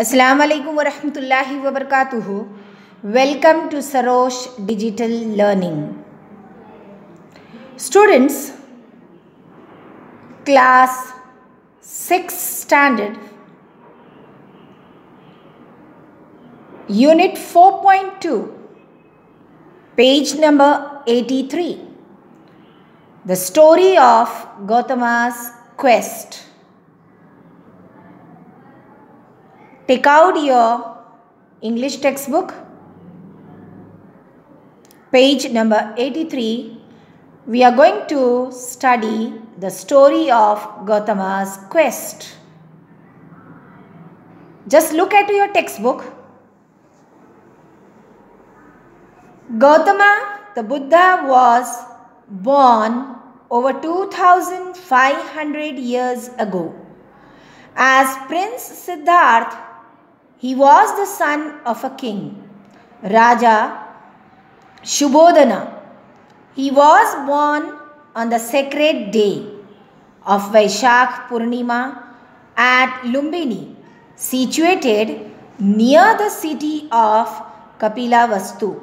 Assalamu alaikum wa rahmatullahi wa barakatuhu. Welcome to Sarosh Digital Learning. Students, class 6th standard, unit 4.2, page number 83. The story of Gautama's quest. Take out your English textbook, page number 83. We are going to study the story of Gautama's quest. Just look at your textbook. Gautama, the Buddha, was born over 2500 years ago. As Prince Siddhartha, he was the son of a king, Raja Shubhodana. He was born on the sacred day of Vaishakh Purnima at Lumbini, situated near the city of Kapilavastu.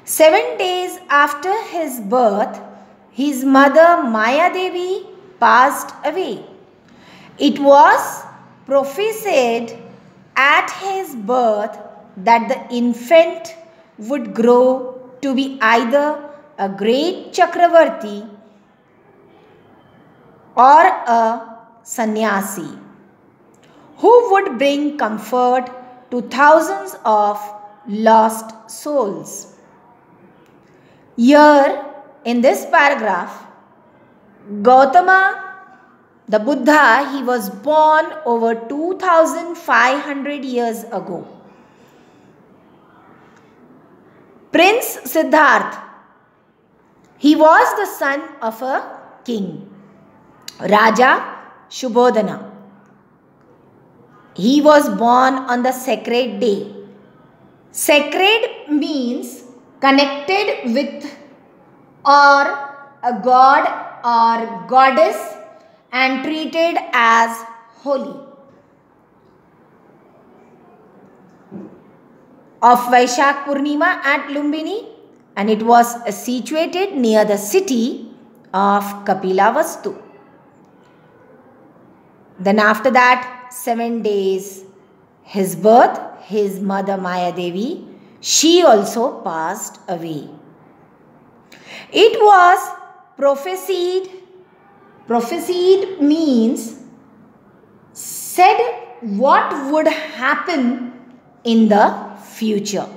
7 days after his birth, his mother Mayadevi passed away. It was prophesied at his birth that the infant would grow to be either a great Chakravarti or a sannyasi who would bring comfort to thousands of lost souls. Here in this paragraph, Gautama, the Buddha, he was born over 2500 years ago. Prince Siddhartha, he was the son of a king, Raja Shubhodana. He was born on the sacred day. Sacred means connected with or a god or goddess and treated as holy. Of Vaishakh Purnima at Lumbini, and it was situated near the city of Kapilavastu. Then after that, 7 days his birth, his mother Mayadevi, she also passed away. It was prophesied. Prophesied means said what would happen in the future.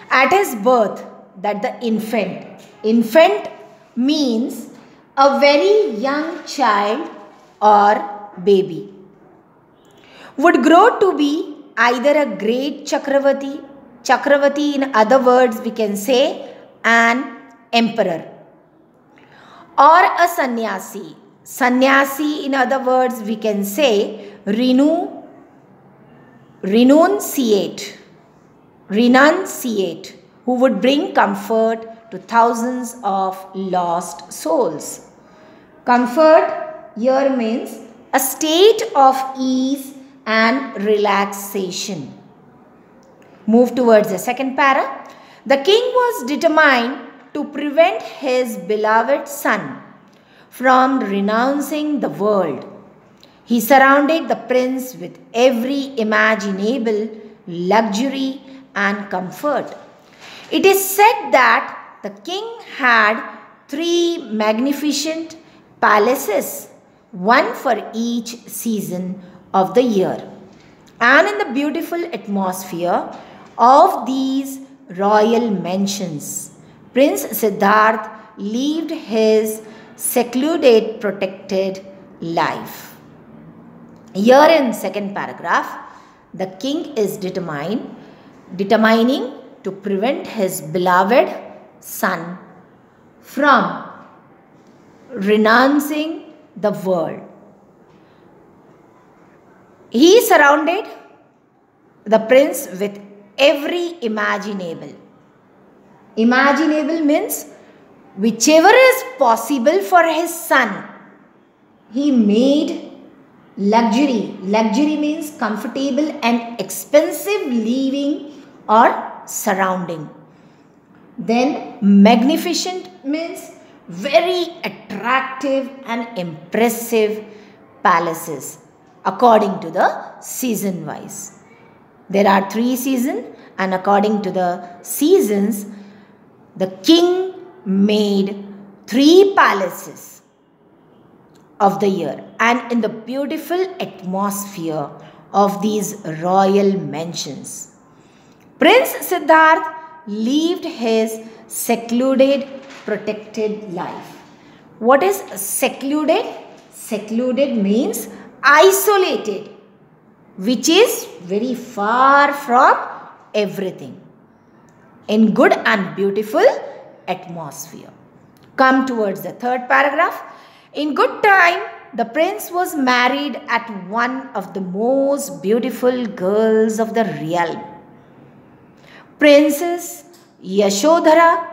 At his birth, that the infant means a very young child or baby, would grow to be either a great Chakravarti, in other words we can say an emperor, or a sannyasi. Sannyasi, in other words, we can say renunciate, who would bring comfort to thousands of lost souls. Comfort here means a state of ease and relaxation. Move towards the second para. The king was determined to prevent his beloved son from renouncing the world. He surrounded the prince with every imaginable luxury and comfort. It is said that the king had 3 magnificent palaces, one for each season of the year. And in the beautiful atmosphere of these royal mansions, Prince Siddhartha lived his secluded, protected life. Here in second paragraph, the king is determining to prevent his beloved son from renouncing the world. He surrounded the prince with every imaginable. Imaginable means whichever is possible for his son, he made Luxury. Luxury means comfortable and expensive living or surrounding. Then magnificent means very attractive and impressive palaces according to the season wise. There are 3 seasons, and according to the seasons, the king made 3 palaces of the year, and in the beautiful atmosphere of these royal mansions, Prince Siddharth lived his secluded, protected life. What is secluded? Secluded means isolated, which is very far from everything, in good and beautiful atmosphere. Come towards the 3rd paragraph. In good time, the prince was married at one of the most beautiful girls of the realm, Princess Yashodhara,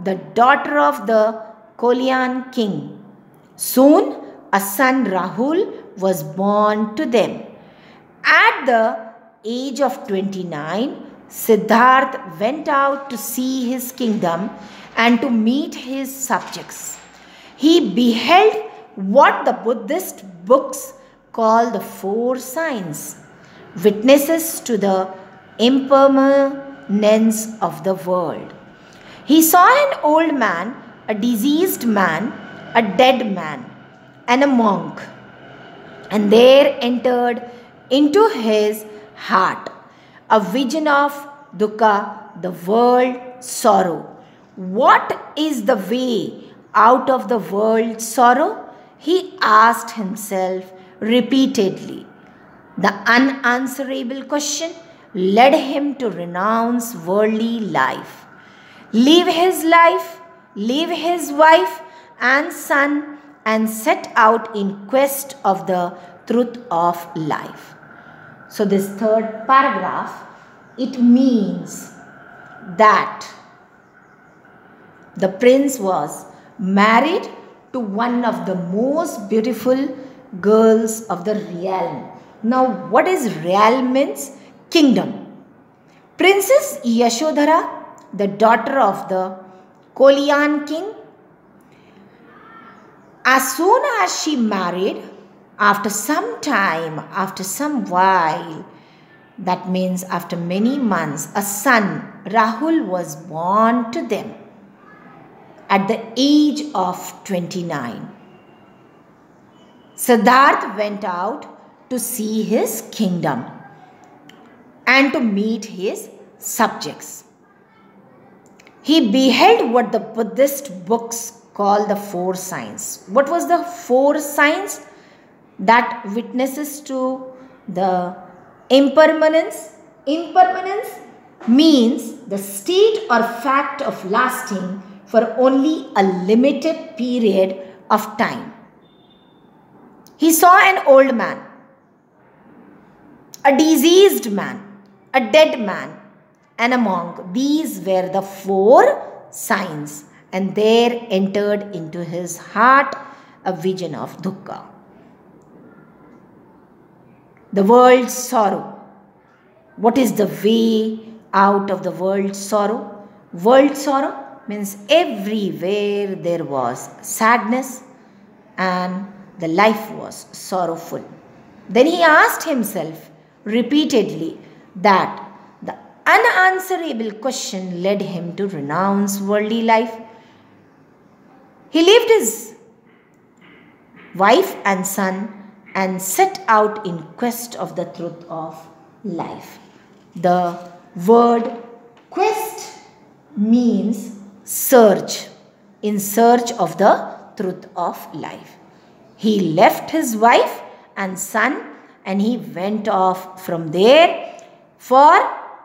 the daughter of the Kolyan king. Soon a son Rahul was born to them. At the age of 29, Siddharth went out to see his kingdom and to meet his subjects. He beheld what the Buddhist books call the 4 signs, witnesses to the impermanence of the world. He saw an old man, a diseased man, a dead man, and a monk, and there entered into his heart a vision of dukkha, the world sorrow. What is the way out of the world sorrow? He asked himself repeatedly. The unanswerable question led him to renounce worldly life, leave his life, leave his wife and son, and set out in quest of the truth of life. So this 3rd paragraph, it means that the prince was married to one of the most beautiful girls of the realm. Now, what is realm means? Kingdom. Princess Yashodhara, the daughter of the Kolyan king, as soon as she married, after some time, after some while, that means after many months, a son, Rahul, was born to them at the age of 29. Siddharth went out to see his kingdom and to meet his subjects. He beheld what the Buddhist books call the 4 signs. What was the 4 signs? That witnesses to the impermanence. Impermanence means the state or fact of lasting for only a limited period of time. He saw an old man, a diseased man, a dead man, and a monk. These were the 4 signs, and there entered into his heart a vision of dukkha, the world's sorrow. What is the way out of the world's sorrow? World sorrow means everywhere there was sadness and the life was sorrowful. Then he asked himself repeatedly that the unanswerable question led him to renounce worldly life. He left his wife and son and set out in quest of the truth of life. The word quest means search, in search of the truth of life. He left his wife and son and he went off from there for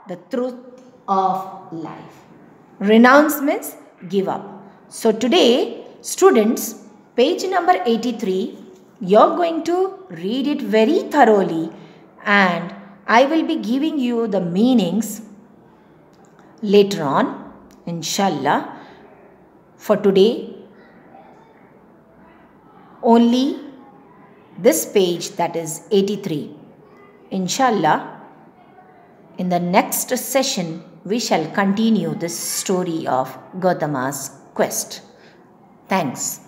the truth of life. Renounce means give up. So today, students, page number 83, you're going to read it very thoroughly, and I will be giving you the meanings later on, inshallah. For today, only this page, that is 83. Inshallah, in the next session, we shall continue this story of Gautama's quest. Thanks.